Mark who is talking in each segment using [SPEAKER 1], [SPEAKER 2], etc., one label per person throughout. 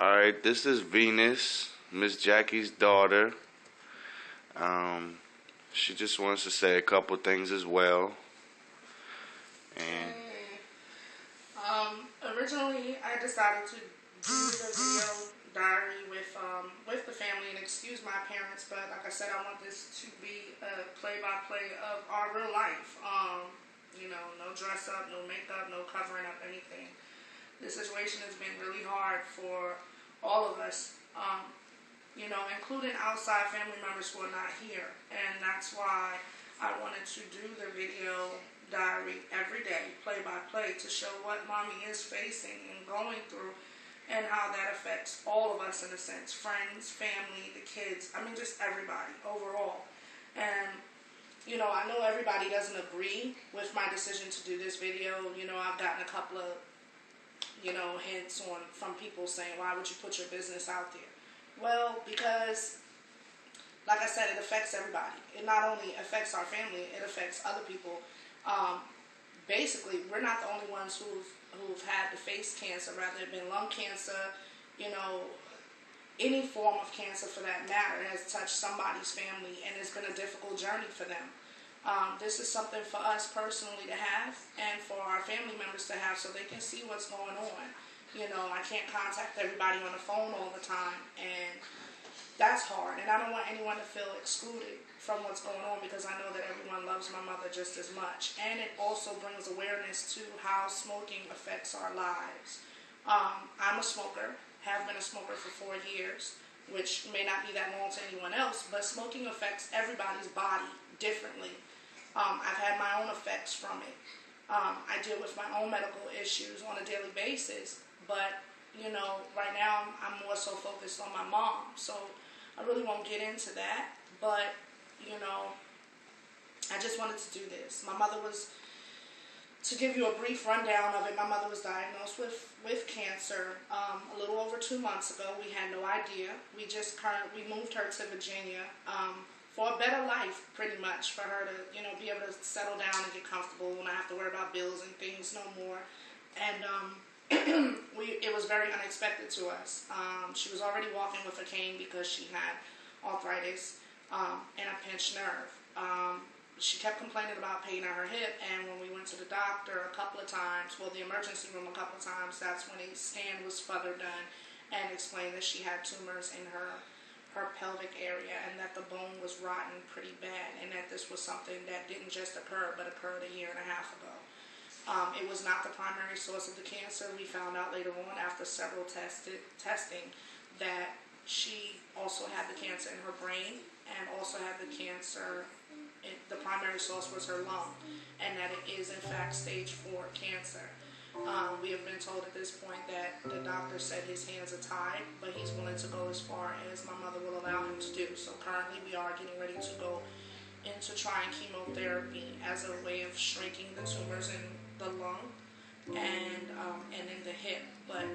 [SPEAKER 1] Alright, this is Venus, Miss Jackie's daughter. She just wants to say a couple things as well. And
[SPEAKER 2] Originally I decided to do the video diary with the family, and excuse my parents, but like I said, I want this to be a play-by-play of our real life. You know, no dress up, no makeup, no covering up anything. This situation has been really hard for all of us, you know, including outside family members who are not here. And that's why I wanted to do the video diary every day, play by play, to show what mommy is facing and going through and how that affects all of us in a sense. Friends, family, the kids, I mean just everybody overall. And you know, I know everybody doesn't agree with my decision to do this video. You know, I've gotten a couple of, you know, hints from people saying, why would you put your business out there? Well, because, like I said, it affects everybody. It not only affects our family, it affects other people. Basically, we're not the only ones who've had to face cancer, rather it been lung cancer, you know, any form of cancer for that matter has touched somebody's family, and it's been a difficult journey for them. This is something for us personally to have and for our family members to have so they can see what's going on. You know, I can't contact everybody on the phone all the time, and that's hard. And I don't want anyone to feel excluded from what's going on, because I know that everyone loves my mother just as much. And it also brings awareness to how smoking affects our lives. I'm a smoker, have been a smoker for 4 years, which may not be that long to anyone else, but smoking affects everybody's body differently. I've had my own effects from it. I deal with my own medical issues on a daily basis, but you know, right now I'm more so focused on my mom, so I really won't get into that. But you know, I just wanted to do this. My mother was, to give you a brief rundown of it, my mother was diagnosed with cancer a little over 2 months ago. We had no idea. We moved her to Virginia for a better life, pretty much, for her to, you know, be able to settle down and get comfortable and not have to worry about bills and things no more. And it was very unexpected to us. She was already walking with a cane because she had arthritis and a pinched nerve. She kept complaining about pain in her hip, and when we went to the doctor a couple of times, well, the emergency room a couple of times, that's when a scan was further done and explained that she had tumors in her pelvic area and that the bone was rotten pretty bad, and that this was something that didn't just occur but occurred a year and a half ago. It was not the primary source of the cancer. We found out later on after several testing that she also had the cancer in her brain and also had the cancer. The primary source was her lung, and that it is in fact stage 4 cancer. We have been told at this point that the doctor said his hands are tied, but he's willing to go as far as my mother will allow him to do. So currently we are getting ready to go into trying chemotherapy as a way of shrinking the tumors in the lung and in the hip, but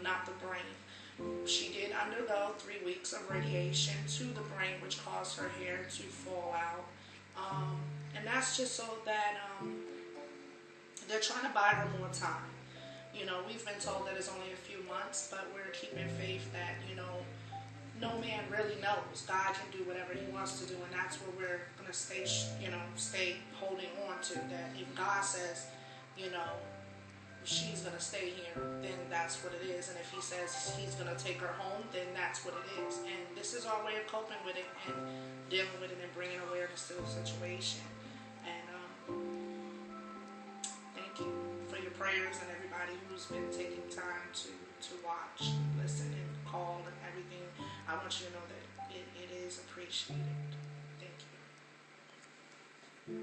[SPEAKER 2] not the brain. She did undergo 3 weeks of radiation to the brain, which caused her hair to fall out. And that's just so that they're trying to buy her more time. You know, we've been told that it's only a few months, but we're keeping faith that, you know, no man really knows. God can do whatever he wants to do, and that's what we're going to stay holding on to. That if God says, you know, she's going to stay here, then that's what it is. And if he says he's going to take her home, then that's what it is. And this is our way of coping with it and dealing with it and bringing awareness to the situation. And thank you for your prayers and everybody who's been taking time to watch, listen, and call and everything. I want you to know that it is appreciated. Thank you.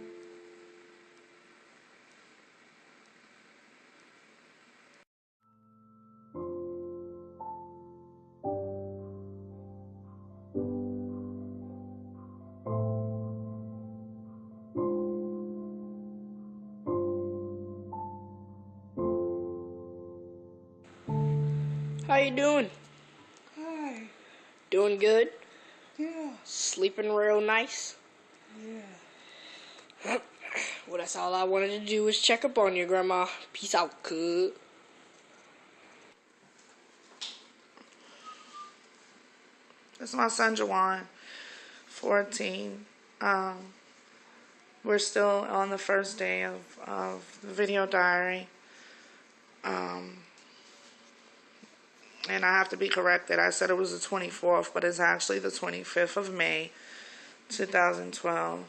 [SPEAKER 3] How you doing?
[SPEAKER 4] Hi.
[SPEAKER 3] Doing good?
[SPEAKER 4] Yeah.
[SPEAKER 3] Sleeping real nice?
[SPEAKER 4] Yeah.
[SPEAKER 3] Well, that's all I wanted to do was check up on you, Grandma. Peace out, cuz.
[SPEAKER 2] It's my son Juwan, 14. We're still on the first day of the video diary. And I have to be corrected. I said it was the 24th, but it's actually the 25th of May, 2012.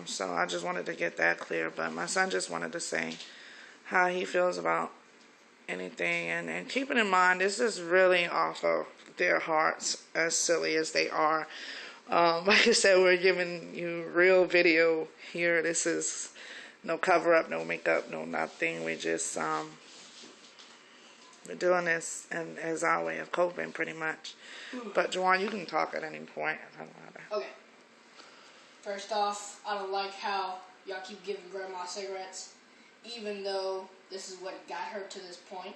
[SPEAKER 2] So I just wanted to get that clear. But my son just wanted to say how he feels about anything. And keeping in mind, this is really off of their hearts, as silly as they are. Like I said, we're giving you real video here. This is no cover up, no makeup, no nothing. We just we're doing this and as our way of coping, pretty much. But Juwan, you can talk at any point.
[SPEAKER 3] Okay. First off, I don't like how y'all keep giving Grandma cigarettes, even though this is what got her to this point.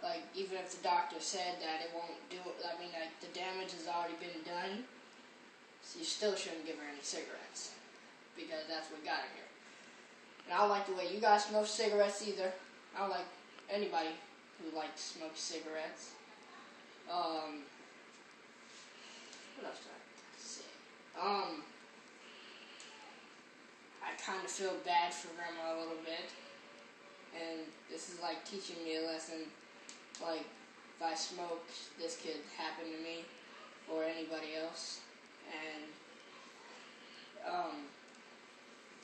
[SPEAKER 3] Like, even if the doctor said that it won't do it, I mean, like, the damage has already been done, so you still shouldn't give her any cigarettes, because that's what got her here. And I don't like the way you guys smoke cigarettes either. I don't like anybody who likes to smoke cigarettes. What else do I have to say? I kind of feel bad for Grandma a little bit, and this is like teaching me a lesson. Like, if I smoked, this could happen to me or anybody else. And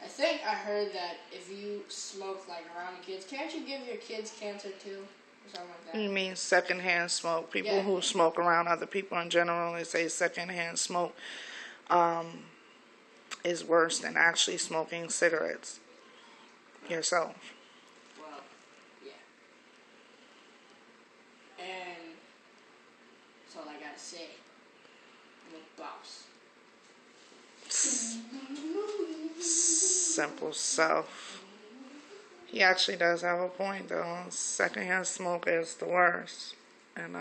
[SPEAKER 3] I think I heard that if you smoke like around kids, can't you give your kids cancer too, or something like that?
[SPEAKER 2] You mean secondhand smoke? People who smoke around other people in general, they say secondhand smoke is worse than actually smoking cigarettes yourself.
[SPEAKER 3] Well, yeah. And that's all I gotta say. I'm a boss.
[SPEAKER 2] Simple self. He actually does have a point, though. Secondhand smoke is the worst. And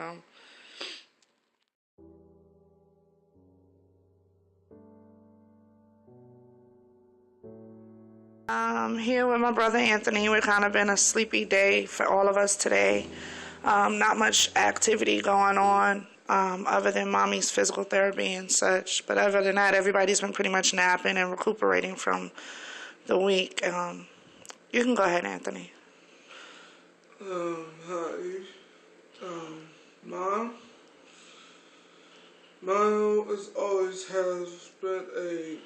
[SPEAKER 2] here with my brother Anthony. We're kind of been a sleepy day for all of us today. Not much activity going on other than mommy's physical therapy and such. But other than that, everybody's been pretty much napping and recuperating from the week. You can go ahead, Anthony.
[SPEAKER 4] Hi. Mom has always has been a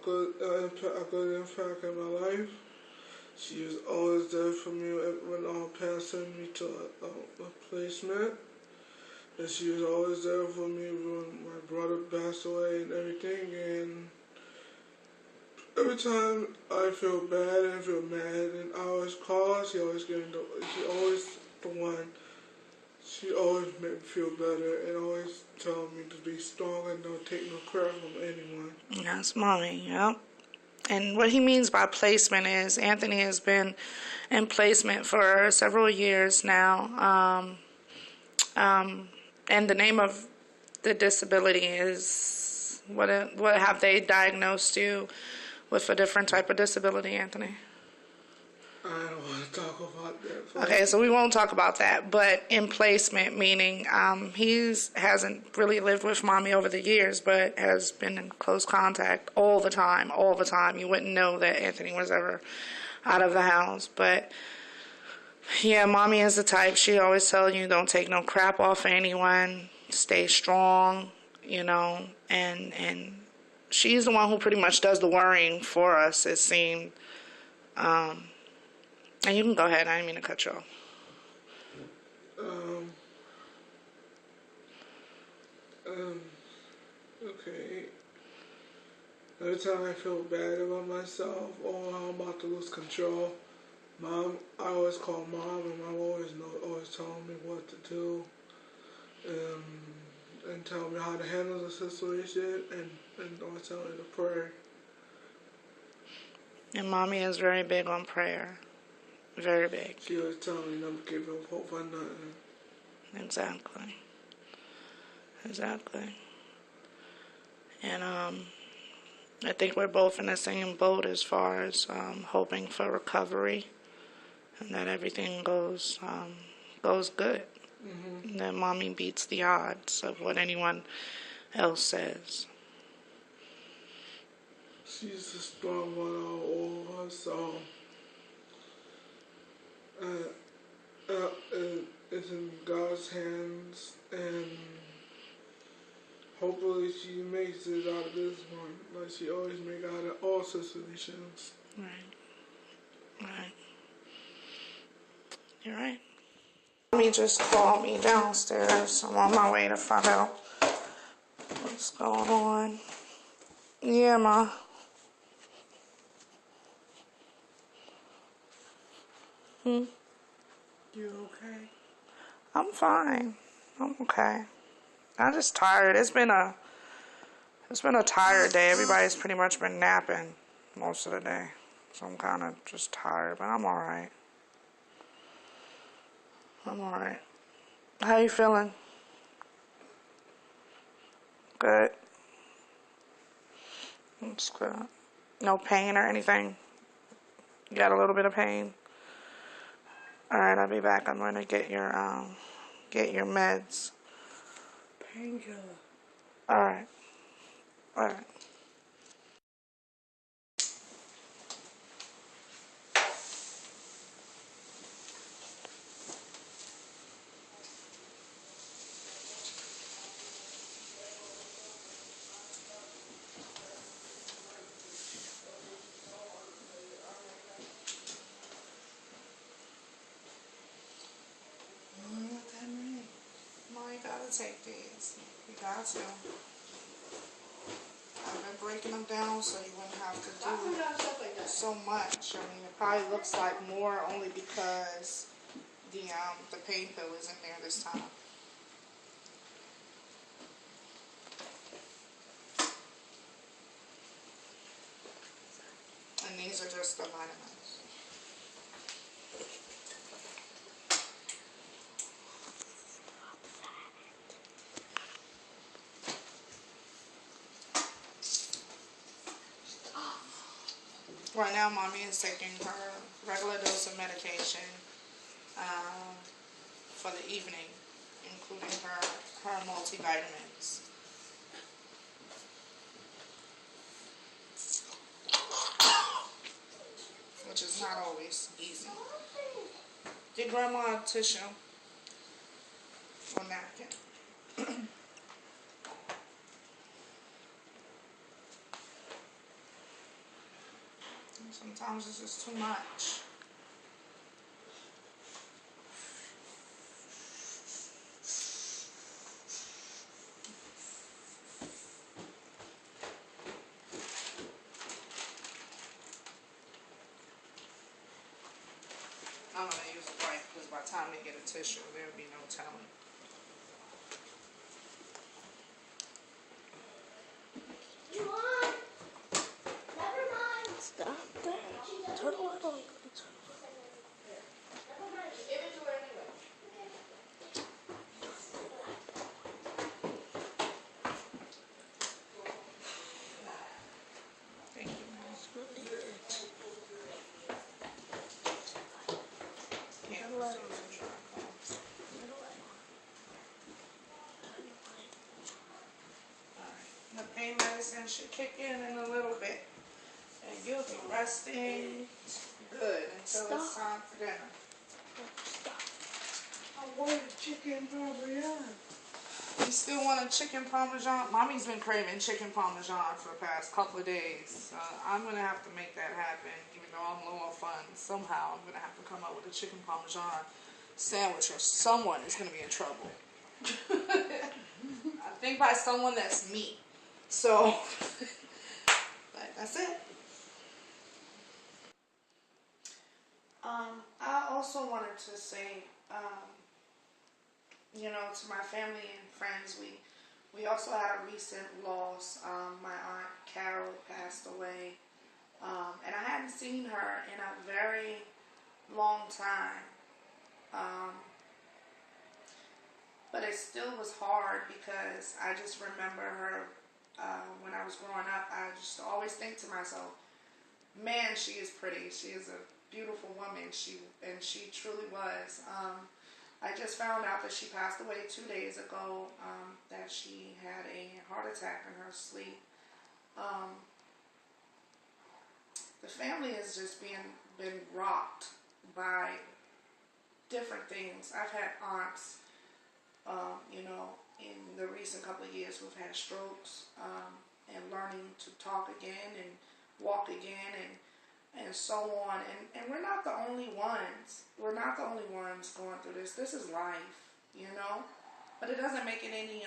[SPEAKER 4] good impact in my life. She was always there for me when I was passing me to a placement. And she was always there for me when my brother passed away and everything. And every time I feel bad and feel mad and I always call her, she always the one. She always made me feel better and always tell me to be strong and don't take no crap from anyone.
[SPEAKER 2] That's mommy, yep. And what he means by placement is Anthony has been in placement for several years now. And the name of the disability is, what have they diagnosed you with a different type of disability, Anthony?
[SPEAKER 4] I don't want to talk about that.
[SPEAKER 2] Okay, so we won't talk about that. But in placement, meaning he hasn't really lived with mommy over the years, but has been in close contact all the time. You wouldn't know that Anthony was ever out of the house. But yeah, mommy is the type. She always tells you, don't take no crap off of anyone. Stay strong, and she's the one who pretty much does the worrying for us, it seemed. And you can go ahead. I didn't mean to cut you off.
[SPEAKER 4] Okay. Every time I feel bad about myself or I'm about to lose control, I always call Mom, and Mom always telling me what to do, and tell me how to handle the situation, and always tell me to pray.
[SPEAKER 2] And mommy is very big on prayer. Very big.
[SPEAKER 4] She always telling me not to give up hope on nothing.
[SPEAKER 2] Exactly. And I think we're both in the same boat as far as hoping for recovery and that everything goes good. And then mommy beats the odds of what anyone else says.
[SPEAKER 4] She's a strong one out of all of us, so it's in God's hands, and hopefully she makes it out of this one, like she always makes out of all situations.
[SPEAKER 2] Right. You're right. Mommy just called me downstairs. I'm on my way to find out what's going on. Yeah, Ma. You okay? I'm fine. I'm okay. I'm just tired. It's been a tired day. Everybody's pretty much been napping most of the day. So I'm kind of just tired, but I'm alright. I'm alright. How you feeling? Good. That's good. No pain or anything? You got a little bit of pain? Alright, I'll be back. I'm gonna get your meds.
[SPEAKER 4] Painkiller.
[SPEAKER 2] Alright. You gotta take these. You got to. I've been breaking them down so you wouldn't have to do so much. I mean, it probably looks like more only because the pain pill isn't there this time. And these are just the vitamins. Right now, mommy is taking her regular dose of medication for the evening, including her multivitamins. Which is not always easy. Get grandma a tissue or napkin. Sometimes it's just too much. I'm gonna use a wipe because by the time they get a tissue, there'll be no telling.
[SPEAKER 5] Juwan, never mind.
[SPEAKER 2] Stop that. Turn the light on.
[SPEAKER 5] Never mind. Give it to her anyway.
[SPEAKER 2] Thank you, Mom. Yeah, the pain medicine should kick in a little bit. And you'll be resting good until it's time for dinner.
[SPEAKER 4] I wanted chicken parmesan.
[SPEAKER 2] You still want a chicken parmesan? Mommy's been craving chicken parmesan for the past couple of days. I'm going to have to make that happen, even though I'm low on funds. Somehow I'm going to have to come up with a chicken parmesan sandwich or someone is going to be in trouble. I think by someone that's me. So, but that's it. I also wanted to say, to my family and friends, we also had a recent loss. My aunt Carol passed away, and I hadn't seen her in a very long time. But it still was hard because I just remember her when I was growing up. I just always think to myself, man, she is pretty. She is a beautiful woman. She truly was. I just found out that she passed away 2 days ago, that she had a heart attack in her sleep. The family has just been rocked by different things. I've had aunts, in the recent couple of years who've had strokes, and learning to talk again and walk again and so on. And we're not the only ones. We're not the only ones going through this. This is life, But it doesn't make it any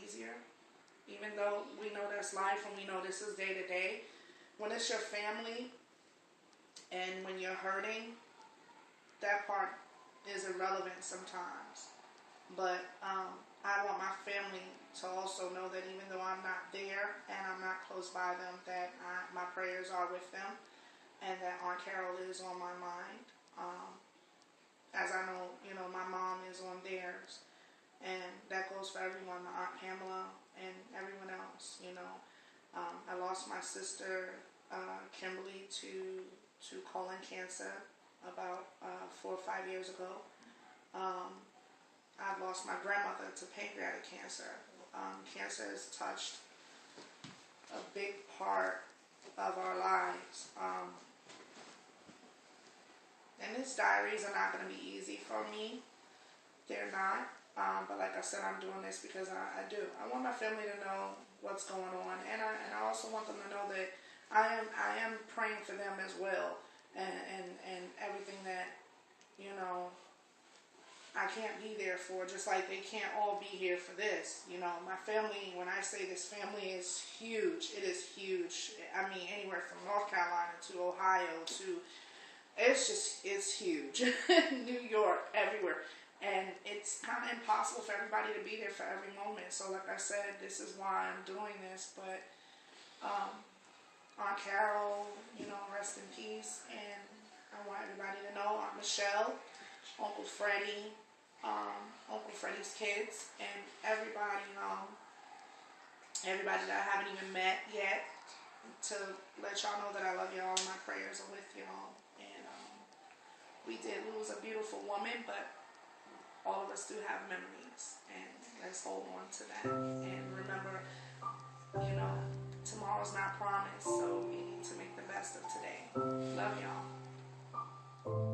[SPEAKER 2] easier. Even though we know that's life and we know this is day to day. When it's your family and when you're hurting, that part is irrelevant sometimes. But I want my family to also know that even though I'm not there and I'm not close by them, that my prayers are with them and that Aunt Carol is on my mind. As I know, my mom is on theirs. And that goes for everyone, my Aunt Pamela and everyone else, I lost my sister, Kimberly, to colon cancer about 4 or 5 years ago. I've lost my grandmother to pancreatic cancer. Cancer has touched a big part of our lives. And these diaries are not going to be easy for me. They're not. But like I said, I'm doing this because I do. I want my family to know what's going on. And I also want them to know that I am praying for them as well. And everything that, I can't be there for, just like they can't all be here for this. My family, when I say this family is huge, it is huge. I mean, anywhere from North Carolina to Ohio to, it's huge. New York, everywhere. And it's kind of impossible for everybody to be there for every moment. So like I said, this is why I'm doing this. But Aunt Carol, rest in peace. And I want everybody to know Aunt Michelle, Uncle Freddie, Uncle Freddie's kids, and everybody that I haven't even met yet, to let y'all know that I love y'all and my prayers are with y'all. And we did lose a beautiful woman, but all of us do have memories, and let's hold on to that. And remember, tomorrow's not promised, so we need to make the best of today. Love y'all.